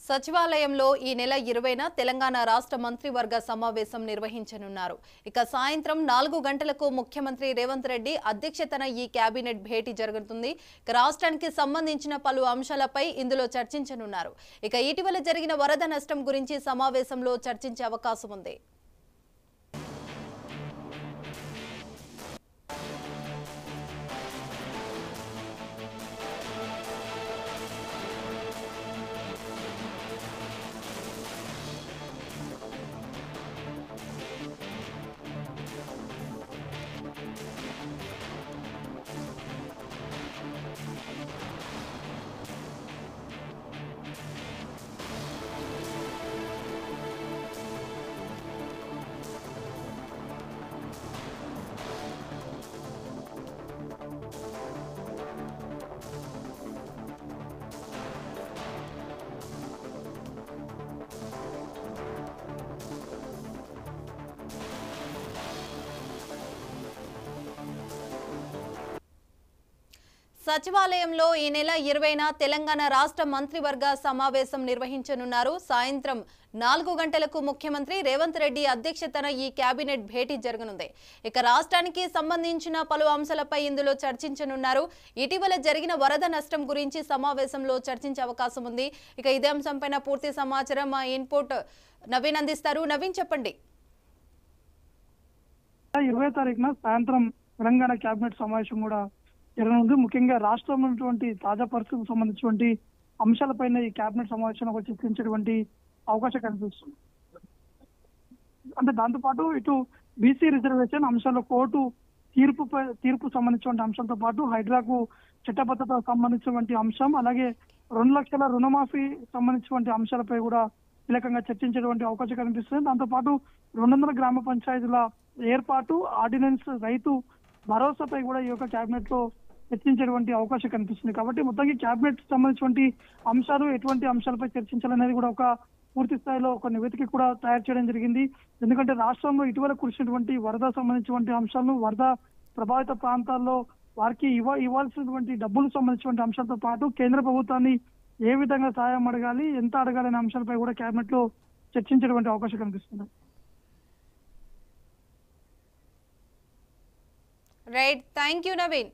సచివాలయంలో ఈ నెల 20న తెలంగాణ రాష్ట్ర మంత్రివర్గ సమావేశం నిర్వహించనున్నారు. ఇక సాయంత్రం 4 గంటలకు ముఖ్యమంత్రి రేవంత్ రెడ్డి అధ్యక్షతన ఈ కేబినెట్ భేటీ జరుగుతుంది. రాష్ట్రానికి సంబంధించిన పలు అంశాలపై ఇందులో చర్చించనున్నారు. ఇక ఇటీవల జరిగిన వరద నష్టం గురించి సమావేశంలో చర్చించే అవకాశం ఉంది. సచివాలయంలో ఈ నెల 20న తెలంగాణ రాష్ట్ర మంత్రివర్గ సమావేశం నిర్వహించనున్నారు. సాయంత్రం 4 గంటలకు ముఖ్యమంత్రి రేవంత్ రెడ్డి అధ్యక్షతన ఈ కేబినెట్ భేటీ జరగనుంది. ఇక రాష్ట్రానికి సంబంధించిన పలు అంశాలపై ఇందులో చర్చించనున్నారు. ఇటీవల జరిగిన వరద నష్టం గురించి సమావేశంలో చర్చించే అవకాశం ఉంది. ఇక ఇదే అంశంపైన పూర్తి సమాచారం మా ఇన్పుట్ నవీన్ అందిస్తారు. నవీన్, చెప్పండి. 20వ తారీఖున సాయంత్రం తెలంగాణ కేబినెట్ సమావేశం కూడా జరగనుంది. ముఖ్యంగా రాష్ట్రంలో ఉన్నటువంటి తాజా పరిస్థితులకు సంబంధించినటువంటి అంశాలపైన ఈ కేబినెట్ సమావేశంలో చర్చించేటువంటి అవకాశం కనిపిస్తుంది. అంటే దాంతోపాటు ఇటు బీసీ రిజర్వేషన్ అంశాల్లో కోర్టు తీర్పు సంబంధించినటువంటి అంశాలతో పాటు హైడ్రాకు చట్టబద్ధత సంబంధించినటువంటి అంశం, అలాగే 2 లక్షల రుణమాఫీ సంబంధించినటువంటి అంశాలపై కూడా కీలకంగా చర్చించేటువంటి అవకాశం కనిపిస్తుంది. దాంతోపాటు 200 గ్రామ పంచాయతీల ఏర్పాటు, ఆర్డినెన్స్, రైతు భరోసాపై కూడా ఈ యొక్క కేబినెట్ లో చర్చించేటువంటి అవకాశం కనిపిస్తుంది. కాబట్టి మొత్తానికి కేబినెట్ సంబంధించినటువంటి అంశాలు, ఎటువంటి అంశాలపై చర్చించాలనేది కూడా ఒక పూర్తి స్థాయిలో ఒక నివేదిక కూడా తయారు చేయడం జరిగింది. ఎందుకంటే రాష్ట్రంలో ఇటీవల కురిసినటువంటి వరద సంబంధించినటువంటి అంశాలను, వరద ప్రభావిత ప్రాంతాల్లో వారికి ఇవ్వాల్సినటువంటి డబ్బులకు సంబంధించినటువంటి అంశాలతో పాటు కేంద్ర ప్రభుత్వాన్ని ఏ విధంగా సహాయం అడగాలి, ఎంత అడగాలి అనే అంశాలపై కూడా కేబినెట్ లో చర్చించేటువంటి అవకాశం కనిపిస్తుంది. Right, thank you Naveen.